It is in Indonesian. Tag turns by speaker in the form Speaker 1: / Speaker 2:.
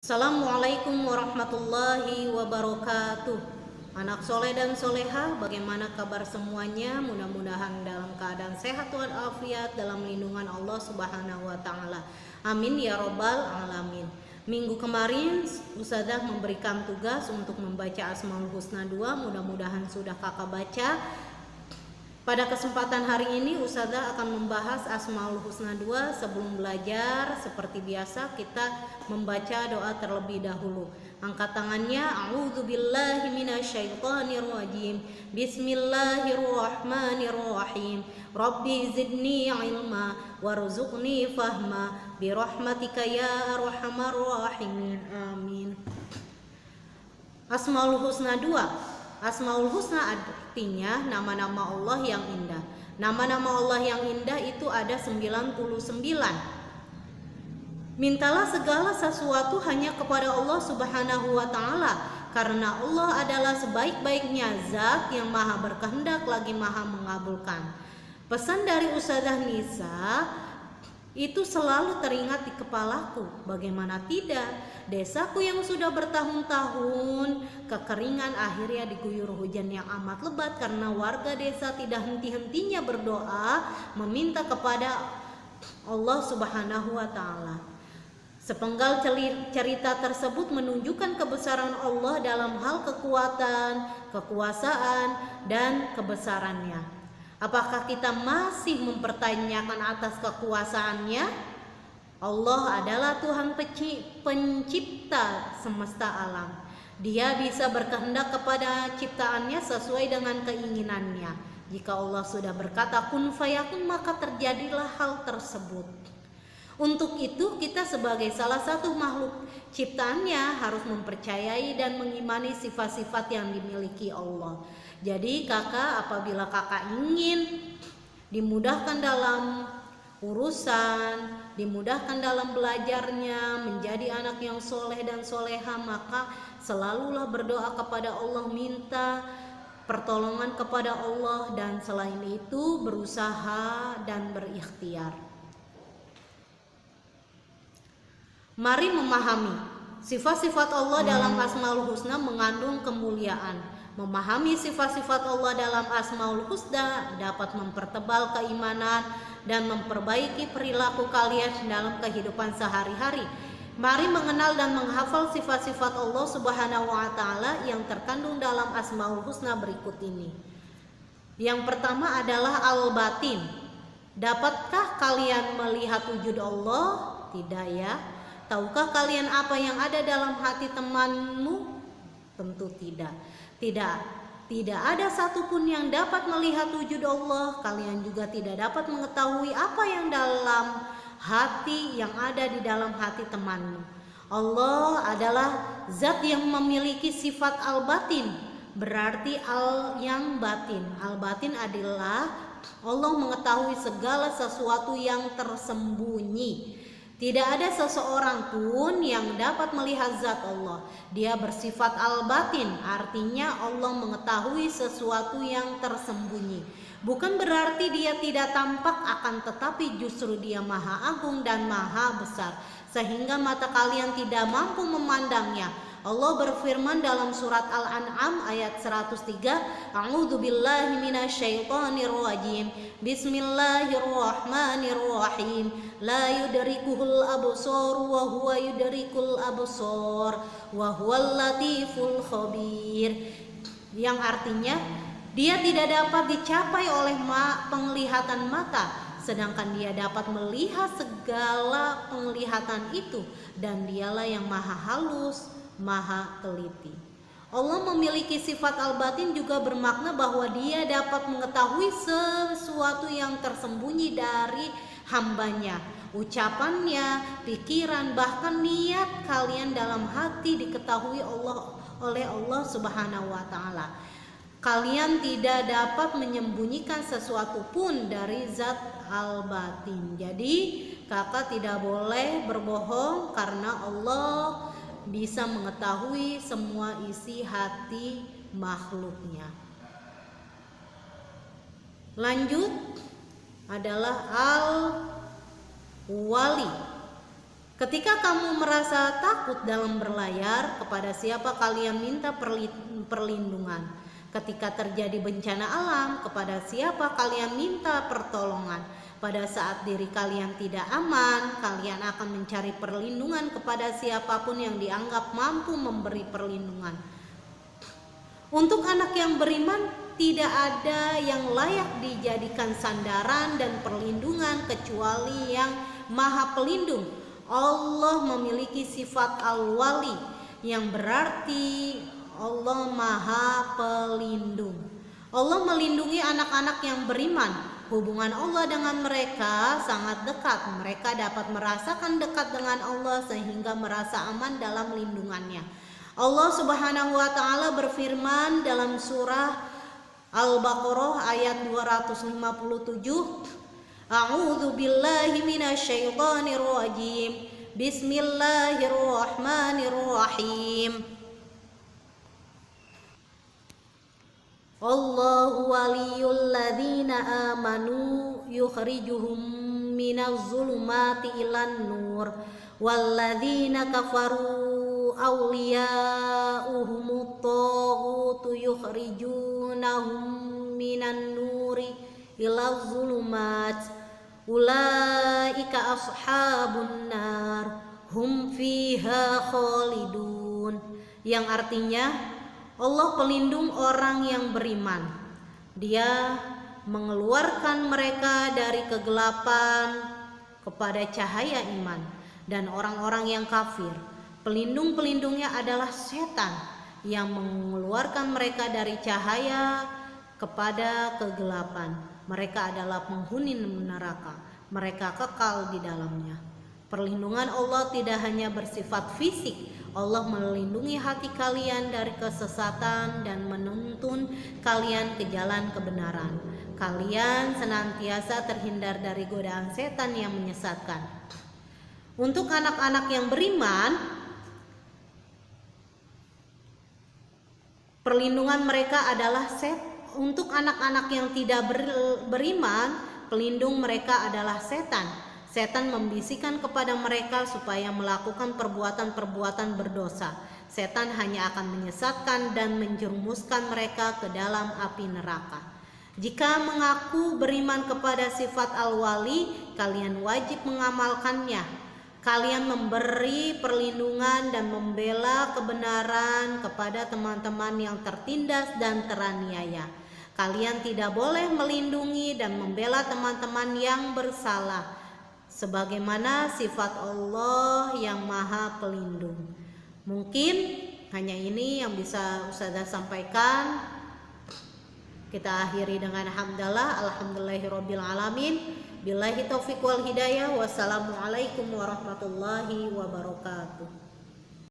Speaker 1: Assalamualaikum warahmatullahi wabarakatuh. Anak soleh dan soleha, bagaimana kabar semuanya? Mudah-mudahan dalam keadaan sehat walafiat dalam lindungan Allah Subhanahu wa Ta'ala. Amin ya Robbal Alamin. Minggu kemarin Ustazah memberikan tugas untuk membaca Asmaul Husna 2. Mudah-mudahan sudah kakak baca. Pada kesempatan hari ini Ustazah akan membahas Asmaul Husna 2. Sebelum belajar, seperti biasa kita membaca doa terlebih dahulu. Angkat tangannya. A'udzubillahi minasyaitonirrajim. Bismillahirrahmanirrahim. Rabbi zidni ilma warzuqni fahma birahmatika ya arhamar rahimin. Amin. Asmaul Husna 2. Asmaul Husna artinya nama-nama Allah yang indah. Nama-nama Allah yang indah itu ada 99. Mintalah segala sesuatu hanya kepada Allah Subhanahu wa Ta'ala, karena Allah adalah sebaik-baiknya zat yang maha berkehendak lagi maha mengabulkan. Pesan dari Ustazah Nisa itu selalu teringat di kepalaku. Bagaimana tidak, desaku yang sudah bertahun-tahun kekeringan akhirnya diguyur hujan yang amat lebat karena warga desa tidak henti-hentinya berdoa meminta kepada Allah Subhanahu wa Ta'ala. Sepenggal cerita tersebut menunjukkan kebesaran Allah dalam hal kekuatan, kekuasaan, dan kebesarannya. Apakah kita masih mempertanyakan atas kekuasaannya? Allah adalah Tuhan pencipta semesta alam. Dia bisa berkehendak kepada ciptaannya sesuai dengan keinginannya. Jika Allah sudah berkata kun fayakun, maka terjadilah hal tersebut. Untuk itu kita sebagai salah satu makhluk ciptaannya harus mempercayai dan mengimani sifat-sifat yang dimiliki Allah. Jadi kakak, apabila kakak ingin dimudahkan dalam urusan, dimudahkan dalam belajarnya, menjadi anak yang soleh dan soleha, maka selalulah berdoa kepada Allah, minta pertolongan kepada Allah, dan selain itu berusaha dan berikhtiar. Mari memahami sifat-sifat Allah dalam Asmaul Husna mengandung kemuliaan. Memahami sifat-sifat Allah dalam Asmaul Husna dapat mempertebal keimanan dan memperbaiki perilaku kalian dalam kehidupan sehari-hari. Mari mengenal dan menghafal sifat-sifat Allah Subhanahu wa Ta'ala yang terkandung dalam Asmaul Husna berikut ini. Yang pertama adalah Al-Batin. Dapatkah kalian melihat wujud Allah? Tidak ya. Tahukah kalian apa yang ada dalam hati temanmu? Tentu tidak. Tidak ada satupun yang dapat melihat wujud Allah. Kalian juga tidak dapat mengetahui apa yang dalam hati yang ada di dalam hati temanmu. Allah adalah zat yang memiliki sifat al-batin, berarti al yang batin. Al-batin adalah Allah mengetahui segala sesuatu yang tersembunyi. Tidak ada seseorang pun yang dapat melihat zat Allah. Dia bersifat al-batin, artinya Allah mengetahui sesuatu yang tersembunyi. Bukan berarti dia tidak tampak, akan tetapi justru dia maha agung dan maha besar, sehingga mata kalian tidak mampu memandangnya. Allah berfirman dalam surat Al-An'am ayat 103, A'udzubillahi minasyaitonirrajim. Bismillahirrahmanirrahim. La yudrikuhul absar wa huwa yudrikul absar wa huwal latiful khabir. Yang artinya dia tidak dapat dicapai oleh penglihatan mata, sedangkan dia dapat melihat segala penglihatan itu, dan dialah yang maha halus, maha teliti. Allah memiliki sifat al-batin juga bermakna bahwa dia dapat mengetahui sesuatu yang tersembunyi dari hambanya. Ucapannya, pikiran, bahkan niat kalian dalam hati diketahui oleh Allah Subhanahu wa Ta'ala. Kalian tidak dapat menyembunyikan sesuatu pun dari zat al-batin. Jadi kakak tidak boleh berbohong, karena Allah bisa mengetahui semua isi hati makhluknya. Lanjut adalah al-wali. Ketika kamu merasa takut dalam berlayar, kepada siapa kalian minta perlindungan? Ketika terjadi bencana alam, kepada siapa kalian minta pertolongan? Pada saat diri kalian tidak aman, kalian akan mencari perlindungan kepada siapapun yang dianggap mampu memberi perlindungan. Untuk anak yang beriman, tidak ada yang layak dijadikan sandaran dan perlindungan kecuali yang Maha Pelindung. Allah memiliki sifat Al-Wali yang berarti Allah Maha Pelindung. Allah melindungi anak-anak yang beriman. Hubungan Allah dengan mereka sangat dekat. Mereka dapat merasakan dekat dengan Allah sehingga merasa aman dalam lindungannya. Allah Subhanahu wa taala berfirman dalam surah Al-Baqarah ayat 257, A'udzu billahi minasyaitonir rajim. Bismillahirrahmanirrahim. Allahu waliyul ladzina amanu yukhrijuhum minaz zulumati ilan nur wal ladzina kafaru awliya'uhumut taghutu yukhrijunahum minan nuri ilaz zulumat ulaika ashabun nar hum fiha khalidun, yang artinya Allah pelindung orang yang beriman. Dia mengeluarkan mereka dari kegelapan kepada cahaya iman. Dan orang-orang yang kafir, pelindung-pelindungnya adalah setan yang mengeluarkan mereka dari cahaya kepada kegelapan. Mereka adalah penghuni neraka, mereka kekal di dalamnya. Perlindungan Allah tidak hanya bersifat fisik. Allah melindungi hati kalian dari kesesatan dan menuntun kalian ke jalan kebenaran. Kalian senantiasa terhindar dari godaan setan yang menyesatkan. Untuk anak-anak yang beriman, perlindungan mereka adalah setan. Untuk anak-anak yang tidak beriman, pelindung mereka adalah setan. Setan membisikkan kepada mereka supaya melakukan perbuatan-perbuatan berdosa. Setan hanya akan menyesatkan dan menjerumuskan mereka ke dalam api neraka. Jika mengaku beriman kepada sifat Al-Wali, kalian wajib mengamalkannya. Kalian memberi perlindungan dan membela kebenaran kepada teman-teman yang tertindas dan teraniaya. Kalian tidak boleh melindungi dan membela teman-teman yang bersalah, sebagaimana sifat Allah yang Maha Pelindung. Mungkin hanya ini yang bisa Ustazah sampaikan. Kita akhiri dengan hamdalah, alhamdulillahirabbil alamin. Billahi taufiq wal hidayah. Wassalamualaikum warahmatullahi wabarakatuh.